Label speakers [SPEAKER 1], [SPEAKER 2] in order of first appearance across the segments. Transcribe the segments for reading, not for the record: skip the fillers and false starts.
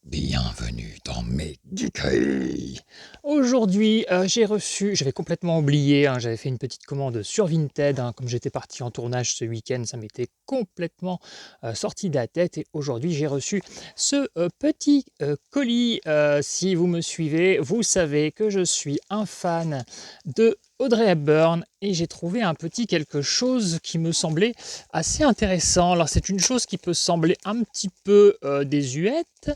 [SPEAKER 1] Bienvenue dans Medicae. Aujourd'hui, j'avais complètement oublié, hein, j'avais fait une petite commande sur Vinted, hein, comme j'étais parti en tournage ce week-end, ça m'était complètement sorti de la tête. Et aujourd'hui, j'ai reçu ce petit colis. Si vous me suivez, vous savez que je suis un fan de Audrey Hepburn et j'ai trouvé un petit quelque chose qui me semblait assez intéressant. Alors, c'est une chose qui peut sembler un petit peu désuète,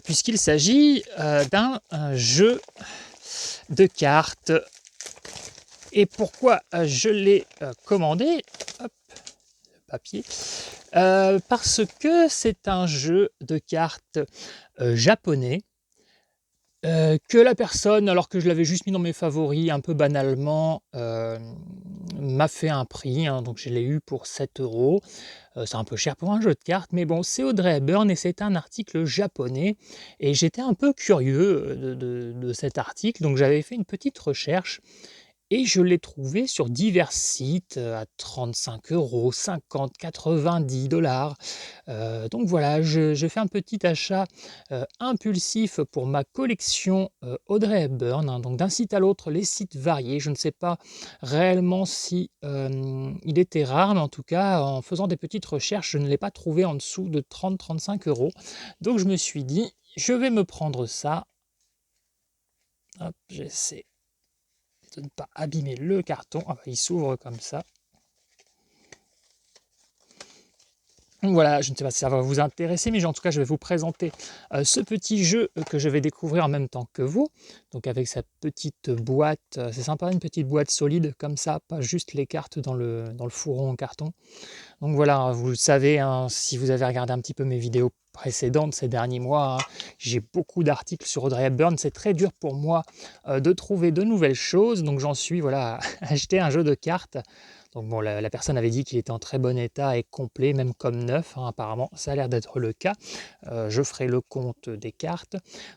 [SPEAKER 1] puisqu'il s'agit d'un jeu de cartes. Et pourquoi je l'ai commandé? Hop, papier. Parce que c'est un jeu de cartes japonais. Que la personne, alors que je l'avais juste mis dans mes favoris un peu banalement, m'a fait un prix, hein, donc je l'ai eu pour 7 €. C'est un peu cher pour un jeu de cartes, mais bon, c'est Audrey Hepburn et c'est un article japonais et j'étais un peu curieux, de cet article, donc j'avais fait une petite recherche et je l'ai trouvé sur divers sites, à 35 €, 50, 90 $. Donc voilà, je fais un petit achat, impulsif pour ma collection, Audrey Hepburn, hein. Donc d'un site à l'autre, les sites variés. Je ne sais pas réellement si, il était rare, mais en tout cas, en faisant des petites recherches, je ne l'ai pas trouvé en dessous de 30-35 €. Donc je me suis dit: «Je vais me prendre ça». Hop, j'essaie de ne pas abîmer le carton. Ah bah, il s'ouvre comme ça. Donc voilà, je ne sais pas si ça va vous intéresser, mais en tout cas, je vais vous présenter ce petit jeu que je vais découvrir en même temps que vous. Donc avec sa petite boîte, c'est sympa, une petite boîte solide comme ça, pas juste les cartes dans le fourreau en carton. Donc voilà, vous le savez, hein, si vous avez regardé un petit peu mes vidéos précédentes ces derniers mois, hein, j'ai beaucoup d'articles sur Audrey Hepburn. C'est très dur pour moi de trouver de nouvelles choses, donc j'en suis voilà, à acheter un jeu de cartes. Donc bon, la personne avait dit qu'il était en très bon état et complet, même comme neuf, hein, apparemment, ça a l'air d'être le cas. Je ferai le compte des cartes.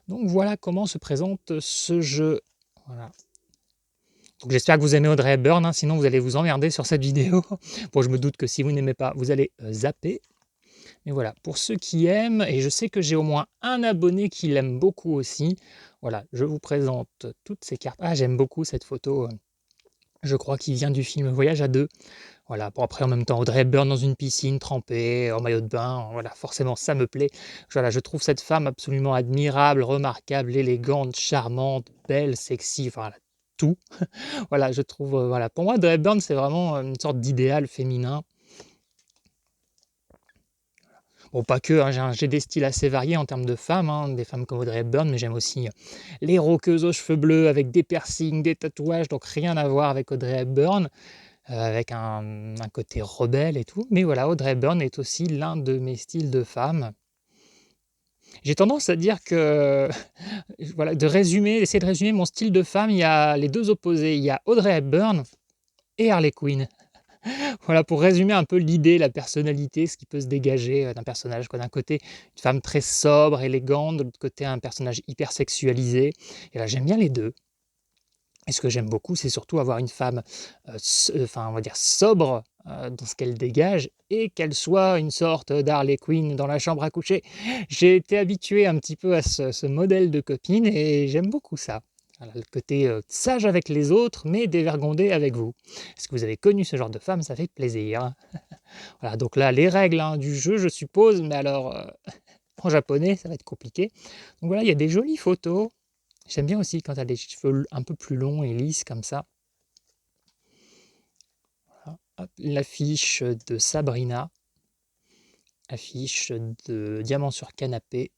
[SPEAKER 1] Donc voilà comment se présente ce jeu. Voilà. Donc j'espère que vous aimez Audrey Hepburn, hein, sinon vous allez vous emmerder sur cette vidéo. Bon, je me doute que si vous n'aimez pas, vous allez zapper. Mais voilà, pour ceux qui aiment, et je sais que j'ai au moins un abonné qui l'aime beaucoup aussi, voilà, je vous présente toutes ces cartes. Ah, j'aime beaucoup cette photo. Je crois qu'il vient du film Voyage à deux. Voilà, bon après en même temps, Audrey Hepburn dans une piscine, trempée, en maillot de bain, voilà, forcément ça me plaît. Voilà, je trouve cette femme absolument admirable, remarquable, élégante, charmante, belle, sexy, enfin voilà, tout. Voilà, je trouve, voilà, pour moi Audrey Hepburn, c'est vraiment, une sorte d'idéal féminin. Bon, pas que, hein, j'ai des styles assez variés en termes de femmes, hein, des femmes comme Audrey Hepburn, mais j'aime aussi, les rockeuses aux cheveux bleus avec des piercings, des tatouages, donc rien à voir avec Audrey Hepburn. Avec un côté rebelle et tout. Mais voilà, Audrey Hepburn est aussi l'un de mes styles de femme. J'ai tendance à dire que, voilà, d'essayer de résumer mon style de femme, il y a les 2 opposés. Il y a Audrey Hepburn et Harley Quinn. Voilà, pour résumer un peu l'idée, la personnalité, ce qui peut se dégager, d'un personnage, quoi. D'un côté, une femme très sobre, élégante, de l'autre côté, un personnage hyper sexualisé. Et là, j'aime bien les 2. Et ce que j'aime beaucoup, c'est surtout avoir une femme, enfin, on va dire sobre, dans ce qu'elle dégage et qu'elle soit une sorte d'Harley Quinn dans la chambre à coucher. J'ai été habitué un petit peu à ce modèle de copine et j'aime beaucoup ça. Voilà, le côté, sage avec les autres, mais dévergondé avec vous. Est-ce que vous avez connu ce genre de femme? Ça fait plaisir. Voilà, donc là, les règles, hein, du jeu, je suppose, mais alors, en japonais, ça va être compliqué. Donc voilà, il y a des jolies photos. J'aime bien aussi quand elle a les cheveux un peu plus longs et lisses comme ça. Voilà. Hop, l'affiche de Sabrina, affiche de Diamant sur canapé.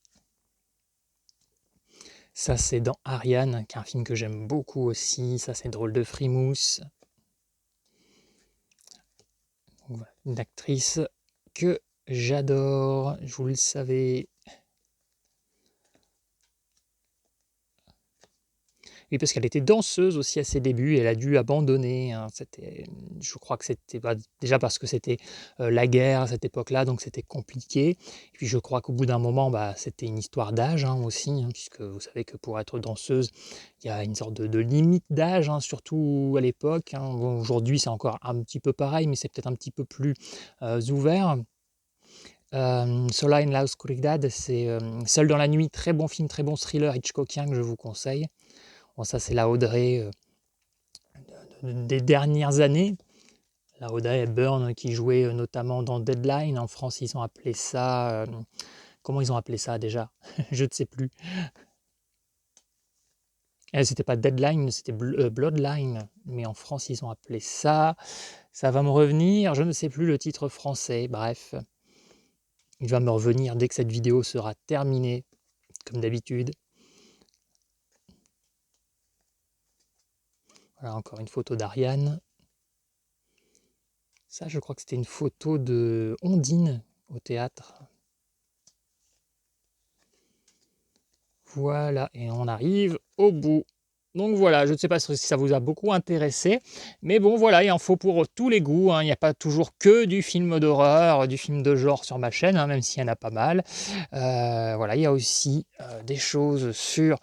[SPEAKER 1] Ça, c'est dans Ariane, qui est un film que j'aime beaucoup aussi. Ça, c'est Drôle de frimousse. Donc voilà, une actrice que j'adore, je vous le savez. Oui, parce qu'elle était danseuse aussi à ses débuts et elle a dû abandonner, hein. Je crois que c'était déjà parce que c'était, la guerre à cette époque-là, donc c'était compliqué. Et puis je crois qu'au bout d'un moment, bah, c'était une histoire d'âge, hein, aussi, hein, puisque vous savez que pour être danseuse, il y a une sorte de limite d'âge, hein, surtout à l'époque, hein. Bon, aujourd'hui, c'est encore un petit peu pareil, mais c'est peut-être un petit peu plus, ouvert. Sola en la oscuridad, c'est Seul dans la nuit, très bon film, très bon thriller hitchcockien que je vous conseille. Bon, ça, c'est la Audrey des dernières années. La Audrey Hepburn qui jouait notamment dans Deadline. En France, ils ont appelé ça. Comment ils ont appelé ça déjà? Je ne sais plus. C'était pas Deadline, c'était Bloodline. Mais en France, ils ont appelé ça. Ça va me revenir. Je ne sais plus le titre français. Bref, il va me revenir dès que cette vidéo sera terminée, comme d'habitude. Voilà, encore une photo d'Ariane. Ça, je crois que c'était une photo de Ondine au théâtre. Voilà, et on arrive au bout. Donc voilà, je ne sais pas si ça vous a beaucoup intéressé, mais bon voilà, il en faut pour tous les goûts, hein. Il n'y a pas toujours que du film d'horreur, du film de genre sur ma chaîne, hein, même s'il y en a pas mal. Voilà, il y a aussi des choses sur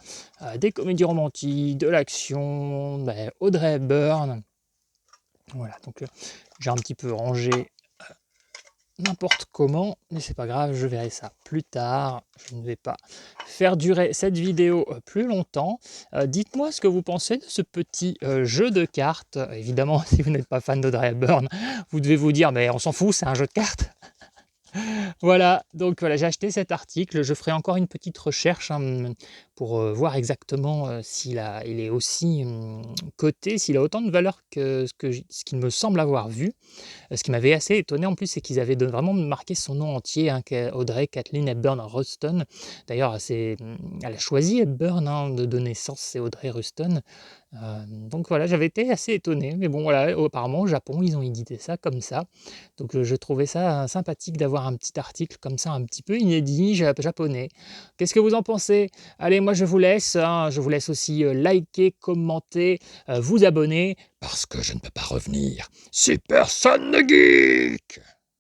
[SPEAKER 1] des comédies romantiques, de l'action, Audrey Hepburn. Voilà, donc j'ai un petit peu rangé n'importe comment, mais c'est pas grave, je verrai ça plus tard. Je ne vais pas faire durer cette vidéo plus longtemps. Dites-moi ce que vous pensez de ce petit jeu de cartes. Évidemment, si vous n'êtes pas fan d'Audrey Hepburn, vous devez vous dire, mais on s'en fout, c'est un jeu de cartes. Voilà, donc voilà, j'ai acheté cet article. Je ferai encore une petite recherche pour voir exactement s'il est aussi coté, s'il a autant de valeur que ce qu'il me semble avoir vu. Ce qui m'avait assez étonné en plus, c'est qu'ils avaient vraiment marqué son nom entier, hein, Audrey Kathleen Hepburn Ruston. D'ailleurs, elle a choisi Hepburn de naissance, c'est Audrey Ruston. Donc voilà, j'avais été assez étonné, mais bon voilà, apparemment au Japon, ils ont édité ça comme ça. Donc je trouvais ça sympathique d'avoir un petit article comme ça, un petit peu inédit, japonais. Qu'est-ce que vous en pensez? Allez, moi je vous laisse, hein, je vous laisse aussi liker, commenter, vous abonner, parce que je ne peux pas revenir si personne ne geek!